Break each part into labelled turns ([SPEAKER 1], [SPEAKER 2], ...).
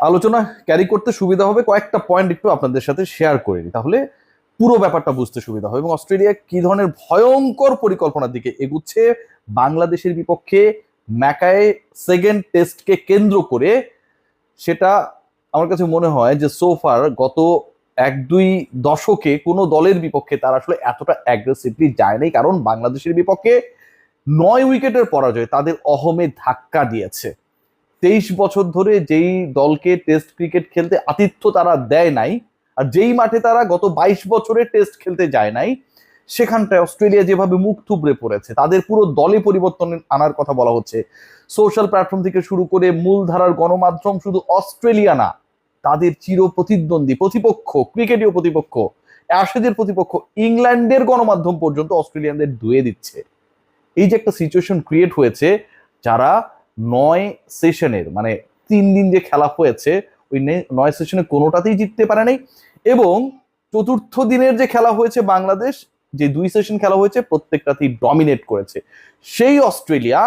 [SPEAKER 1] আলোচনা ক্যারি করতে সুবিধা হবে, কয়েকটা পয়েন্ট একটু আপনাদের সাথে শেয়ার করে নিই, তাহলে পুরো ব্যাপারটা বুঝতে সুবিধা হবে এবং অস্ট্রেলিয়া কি ধরনের ভয়ঙ্কর পরিকল্পনার দিকে এগুচ্ছে বাংলাদেশের বিপক্ষে ম্যাকায়ে সেকেন্ড টেস্টকে কেন্দ্র করে। সেটা আমার কাছে মনে হয় যে সোফার গত 1-2 দশকে কোনো দলের বিপক্ষে তারা আসলে এতটা অ্যাগ্রেসিভলি যায় নাই, কারণ বাংলাদেশের বিপক্ষে 9 উইকেটের পরাজয় তাদের অহমে ধাক্কা দিয়েছে। 23 বছর ধরে যেই দলকে টেস্ট ক্রিকেট খেলতে আতিথ্য তারা দেয় নাই, আর যেই মাঠে তারা গত 22 বছরে টেস্ট খেলতে যায় নাই, সেখানটায় অস্ট্রেলিয়া যেভাবে মুখ থুবড়ে পড়েছে, তাদের পুরো দলে পরিবর্তন আনার কথা বলা হচ্ছে। সোশ্যাল প্ল্যাটফর্ম থেকে শুরু করে মূলধারার গণমাধ্যম শুধু অস্ট্রেলিয়া না, তাদের চির প্রতিদ্বন্দ্বী প্রতিপক্ষ, ক্রিকেটীয় প্রতিপক্ষ, অ্যাশেজের প্রতিপক্ষ ইংল্যান্ডের গণমাধ্যম পর্যন্ত অস্ট্রেলিয়ানদের ধুয়ে দিচ্ছে। এই যে একটা সিচুয়েশন ক্রিয়েট হয়েছে, যারা 9 সেশনের মানে 3 দিন যে খেলা হয়েছে, ওই 9 সেশনে কোনোটাতেই জিততে পারে নাই, এবং চতুর্থ দিনের যে খেলা হয়েছে বাংলাদেশ, যে 2 সেশন খেলা হয়েছে প্রত্যেকটাতেই ডমিনেট করেছে। সেই অস্ট্রেলিয়া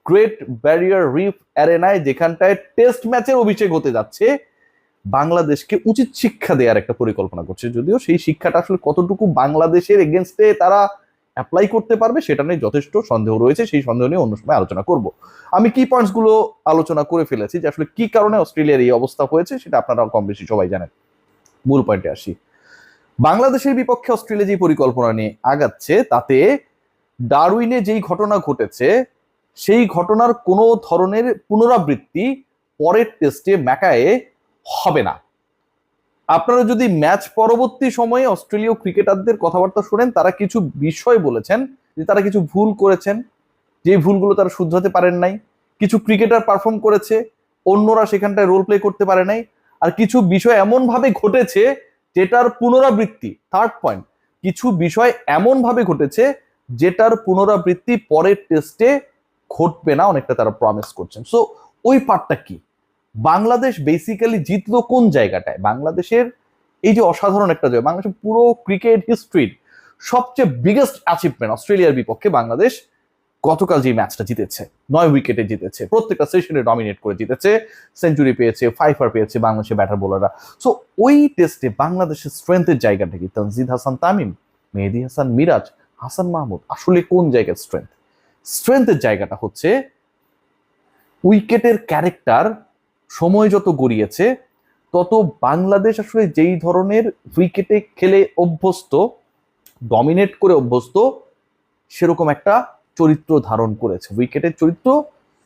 [SPEAKER 1] গ্রেট ব্যারিয়ার রিফ অ্যারেনায়, যেখানটায় টেস্ট ম্যাচের অভিষেক হতে যাচ্ছে, বাংলাদেশকে উচিত শিক্ষা দেওয়ার একটা পরিকল্পনা করছে। যদিও সেই শিক্ষাটা আসলে কতটুকু বাংলাদেশের এগেনস্টে তারা অ্যাপ্লাই করতে পারবে সেটা নিয়ে যথেষ্ট সন্দেহ রয়েছে, সেই সন্দেহ নিয়ে অন্য সময় আলোচনা করব। আমি কি পয়েন্টস গুলো আলোচনা করে ফেলেছি যে আসলে কি কারণে অস্ট্রেলিয়ার এই অবস্থা হয়েছে, সেটা আপনারা কম বেশি সবাই জানেন। মূল পয়েন্টে আসি। বাংলাদেশের বিপক্ষে অস্ট্রেলিয়া যে পরিকল্পনা নিয়ে আগাচ্ছে, তাতে ডারউইনে যেই ঘটনা ঘটেছে সেই ঘটনার কোনো ধরনের পুনরাবৃত্তি পরের টেস্টে ম্যাকায়ে হবে না। আপনারা যদি ম্যাচ পরবর্তী সময়ে অস্ট্রেলীয় ক্রিকেটারদের কথাবার্তা শোনেন, তারা কিছু বিষয় বলেছেন যে তারা কিছু ভুল করেছেন, যে ভুলগুলো তারা শুধরাতে পারেন নাই। কিছু ক্রিকেটার পারফর্ম করেছে, অন্যরা সেখানটায় রোল প্লে করতে পারে নাই। আর কিছু বিষয় এমন ভাবে ঘটেছে যেটার পুনরাবৃত্তি, থার্ড পয়েন্ট, কিছু বিষয় এমন ভাবে ঘটেছে যেটার পুনরাবৃত্তি পরের টেস্টে ঘটবে না, অনেকটা তারা প্রমিস করছেন। সো ওই পার্টটা কি, বাংলাদেশ বেসিক্যালি জিতলো কোন জায়গাটায়? বাংলাদেশের এই যে অসাধারণ একটা জয়, বাংলাদেশের পুরো ক্রিকেট হিস্ট্রির সবচেয়ে বিগেস্ট অ্যাচিভমেন্ট, অস্ট্রেলিয়ার বিপক্ষে বাংলাদেশ গতকাল যে ম্যাচটা জিতেছে, 9 উইকেটে জিতেছে, প্রত্যেকটা সেশনে ডমিনেট করে জিতেছে, সেঞ্চুরি পেয়েছে, ফাইফার পেয়েছে বাংলাদেশের ব্যাটার বোলাররা। সো ওই টেস্টে বাংলাদেশের স্ট্রেংথের জায়গাটা কি? তানজিদ হাসান তামিম, মেহেদী হাসান মিরাজ, হাসান মাহমুদ আসলে কোন জায়গার স্ট্রেংথ? স্ট্রেংথের জায়গাটা হচ্ছে উইকেটের ক্যারেক্টার। সময় যত গড়িয়েছে তত বাংলাদেশ আসলে যেই ধরনের উইকেটে খেলে অভ্যস্ত, ডমিনেট করে অভ্যস্ত, সেরকম একটা চরিত্র ধারণ করেছে। উইকেটের চরিত্র,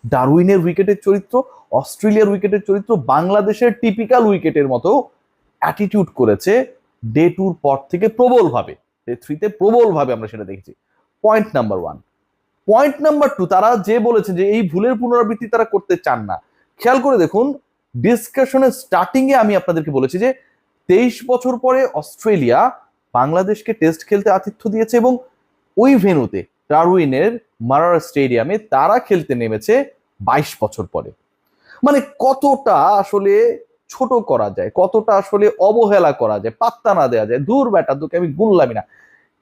[SPEAKER 1] ডারউইনের উইকেটের চরিত্র, অস্ট্রেলিয়ার উইকেটের চরিত্র বাংলাদেশের টিপিক্যাল উইকেটের মতো অ্যাটিটিউড করেছে ডে টুর পর থেকে প্রবলভাবে। ডে থ্রিতে প্রবলভাবে আমরা সেটা দেখেছি। Point number 1। পয়েন্ট নাম্বার 2, তারা যে বলেছে যে এই ভুলের পুনরাবৃত্তি তারা করতে চান না, খেয়াল করে দেখুন ডিসকাশনের স্টার্টিং এ আমি আপনাদেরকে বলেছি যে 23 বছর পরে অস্ট্রেলিয়া বাংলাদেশকে টেস্ট খেলতে আতিথ্য দিয়েছে, এবং ওই ভেন্যুতে ডারউইনের মারার স্টেডিয়ামে তারা খেলতে নেমেছে 22 বছর পরে। মানে কতটা আসলে ছোট করা যায়, কতটা আসলে অবহেলা করা যায়, পাত্তা না দেওয়া যায়, দূর ব্যাটা তোকে আমি গুনলামই না।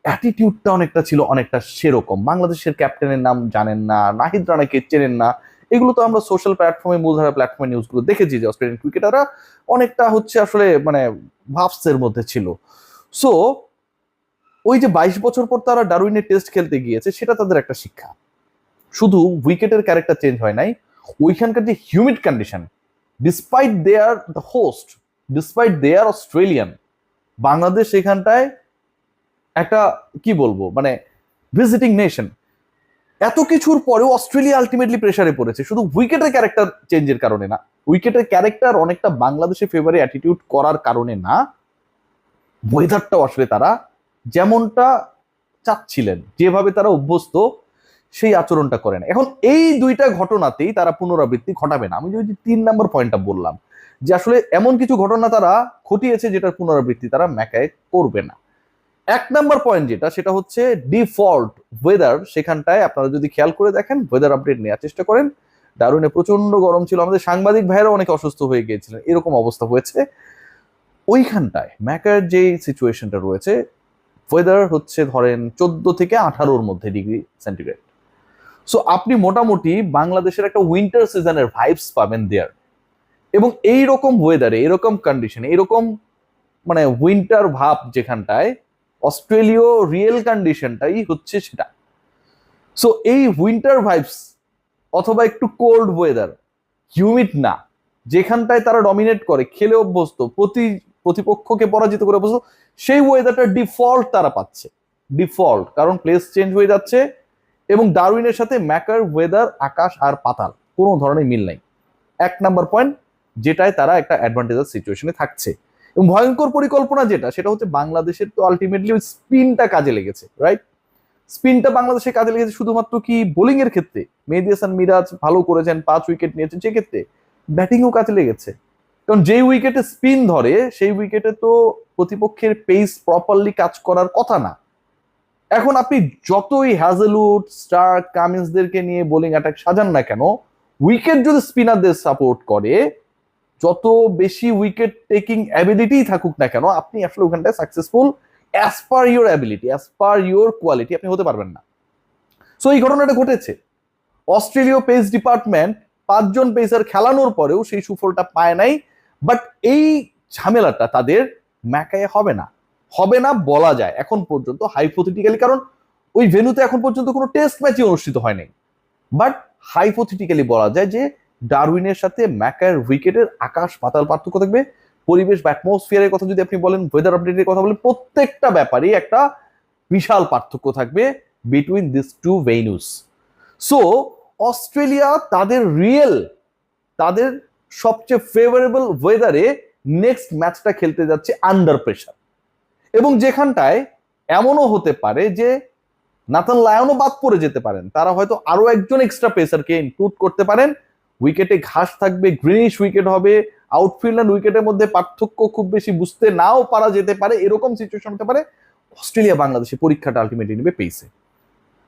[SPEAKER 1] অ্যাটিটিউডটা অনেকটা ছিল অনেকটা সেরকম। বাংলাদেশের ক্যাপ্টেনের নাম জানেন না, নাহিদ রানাকে চেনেন না, এগুলো তো আমরা সোশ্যাল প্ল্যাটফর্মে, মূলধারা প্ল্যাটফর্মে নিউজগুলো দেখেছি যে অস্ট্রেলিয়ান ক্রিকেটাররা অনেকটা হচ্ছে আসলে মানে ভাবসের মধ্যে ছিল। সো ওই যে 22 বছর পর তারা ডারউইনে টেস্ট খেলতে গিয়েছে, সেটা তাদের একটা শিক্ষা। শুধু উইকেটের ক্যারেক্টার চেঞ্জ হয় নাই, ওইখানকার যে humid condition, despite they are the host, despite they are Australian, Bangladesh এখানটায় একটা কি বলবো মানে ভিজিটিং নেশন, এত কিছুর পরেও অস্ট্রেলিয়া আলটিমেটলি প্রেসারে পড়েছে শুধু উইকেটের ক্যারেক্টার চেঞ্জের কারণে না, উইকেটের ক্যারেক্টার অনেকটা বাংলাদেশের ফেভারে অ্যাটিটিউড করার কারণে না, ওয়েদারটাও আসলে তারা যেমনটা চাচ্ছিলেন, যেভাবে তারা অভ্যস্ত, সেই আচরণটা করে না। এখন এই দুইটা ঘটনাতেই তারা পুনরাবৃত্তি ঘটাবে না। আমি যদি 3 নম্বর পয়েন্টটা বললাম যে আসলে এমন কিছু ঘটনা তারা ঘটিয়েছে যেটার পুনরাবৃত্তি তারা ম্যাকায় করবে না। 1 নম্বর পয়েন্ট যেটা, সেটা হচ্ছে ডিফল্ট ওয়েদার। সেখানটায় আপনারা যদি খেয়াল করে দেখেন, ওয়েদার আপডেট নেওয়ার চেষ্টা করেন, ডারউইনে প্রচন্ড গরম ছিল, আমাদের সাংবাদিক ভাইয়েরা অনেক অসুস্থ হয়ে গিয়েছিলেন, এরকম অবস্থা হয়েছে। ওইখানটায় ম্যাকার যে সিচুয়েশনটা রয়েছে, ওয়েদার হচ্ছে ধরেন 14 থেকে 18-র মধ্যে ডিগ্রি সেন্টিগ্রেড। সো আপনি মোটামুটি বাংলাদেশের একটা উইন্টার সিজনের ভাইবস পাবেন দেয়ার। এবং এই রকম ওয়েদারে, এরকম কন্ডিশনে, এরকম মানে উইন্টার ভাব যেখানটায়, অস্ট্রেলীয় রিয়েল কন্ডিশনটাই হচ্ছে সেটা। সো এই উইন্টার ভাইবস অথবা একটু কোল্ড ওয়েদার, হিউমিড না, যেখানটায় তারা ডমিনেট করে, খেলে অভ্যস্ত, প্রতিপক্ষকে পরাজিত করে অভ্যস্ত, সেই ওয়েদারটা ডিফল্ট তারা পাচ্ছে। ডিফল্ট, কারণ প্লেস চেঞ্জ হয়ে যাচ্ছে এবং ডারউইনের সাথে ম্যাকার ওয়েদার আকাশ আর পাতাল, কোনো ধরনের মিল নাই। 1 নাম্বার পয়েন্ট, যেটায় তারা একটা অ্যাডভান্টেজাস সিচুয়েশনে থাকছে। এবং ভয়ঙ্কর পরিকল্পনা যেটা, সেটা হচ্ছে বাংলাদেশের তো আলটিমেটলি ওই স্পিনটা কাজে লেগেছে, রাইট? স্পিনটা বাংলাদেশের কাজে লেগেছে শুধুমাত্র কি বোলিং এর ক্ষেত্রে, মেহেদী হাসান মিরাজ ভালো করেছেন, 5 উইকেট নিয়েছেন, সেক্ষেত্রে ব্যাটিংও কাজে লেগেছে। কারণ যেই উইকেটে স্পিন ধরে সেই উইকেটে তো প্রতিপক্ষের পেস প্রপারলি কাজ করার কথা না। এখন আপনি যতই হ্যাজেলউড, স্টার্ক, কামিন্সদেরকে নিয়ে বোলিং অ্যাটাক সাজান না কেন, উইকেট যদি স্পিনারদের সাপোর্ট করে, যত বেশি উইকেট টেকিং অ্যাবিলিটি থাকুক না কেন, আপনি আসলে ওখানটায় successful as per your ability, as per your quality আপনি হতে পারবেন না। সো এই ঘটনাটা ঘটেছে। অস্ট্রেলীয় পেস ডিপার্টমেন্ট 5 জন পেসার খেলানোর পরেও সেই সুফলটা পায় নাই। বাট এই ঝামেলাটা তাদের ম্যাকায়ে হবে না, হবে না বলা যায় এখন পর্যন্ত হাইপোথেটিক্যালি, কারণ ওই ভেন্যুতে এখন পর্যন্ত কোনো টেস্ট ম্যাচই অনুষ্ঠিত হয় নাই। বাট হাইপোথেটিক্যালি বলা যায় যে ডারউইনের সাথে ম্যাকায়ের উইকেটের আকাশ পাতাল পার্থক্য থাকবে। পরিবেশ বা অ্যাটমসফিয়ারের কথা যদি আপনি বলেন, ওয়েদার আপডেটের কথা বলেন, প্রত্যেকটা ব্যাপারেই একটা বিশাল পার্থক্য থাকবে between this two venues. So Australia তাদের সবচেয়ে ফেভারেবল ওয়েদারে নেক্সট ম্যাচটা খেলতে যাচ্ছে আন্ডার প্রেশার, এবং যেখানটায় এমনও হতে পারে যে নাথান লায়নও বাদ পড়ে যেতে পারেন, তারা হয়তো আরো একজন এক্সট্রা পেসারকে ইনক্লুড করতে পারেন। উইকেটে ঘাস থাকবে, গ্রিনিশ উইকেট হবে, আউটফিল্ড এন্ড উইকেটের মধ্যে পার্থক্য খুব বেশি বুঝতে নাও পারা যেতে পারে, এরকম সিচুয়েশন হতে পারে। অস্ট্রেলিয়া বাংলাদেশের পরিক্ষাটা আলটিমেটলি নেবে পেসে।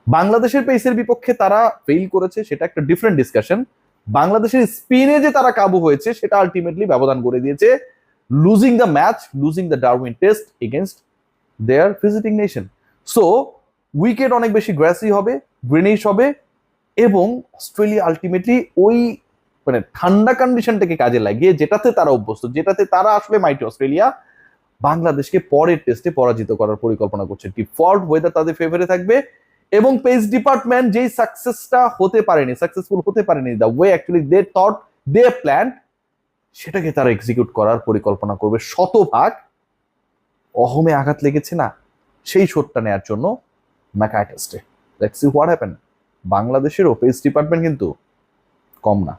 [SPEAKER 1] বাংলাদেশের পেসের বিপক্ষে তারা ফেইল করেছে, সেটা একটা ডিফারেন্ট ডিসকাশন। বাংলাদেশের স্পিনে যে তারা কাবু হয়েছে, সেটা আলটিমেটলি ব্যবধান করে দিয়েছে, losing the match, losing the Darwin test against their visiting nation. So wicket অনেক বেশি গ্রাসি হবে, গ্রিনিশ হবে, এবং অস্ট্রেলিয়া আলটিমেটলি ওই মানে ঠান্ডা কন্ডিশনটাকে কাজে লাগিয়ে, যেটাতে তারা অভ্যস্ত, যেটাতে তারা আসলে মাইটি অস্ট্রেলিয়া, বাংলাদেশকে পরের টেস্টে পরাজিত করার পরিকল্পনা করছে। ডিফল্ট ওয়েদার তাদের ফেভারে থাকবে, এবং পেস ডিপার্টমেন্ট যেই সাকসেসফুল হতে পারেনি, the way actually they thought, they plan, সেটাকে তারা এক্সিকিউট করার পরিকল্পনা করবে শতভাগ। অহমে আঘাত লেগেছে না, সেই শটটা নেওয়ার জন্য ম্যাকায় টেস্টে। Let's see what happen. বাংলাদেশেরও পেস ডিপার্টমেন্ট কিন্তু কম না।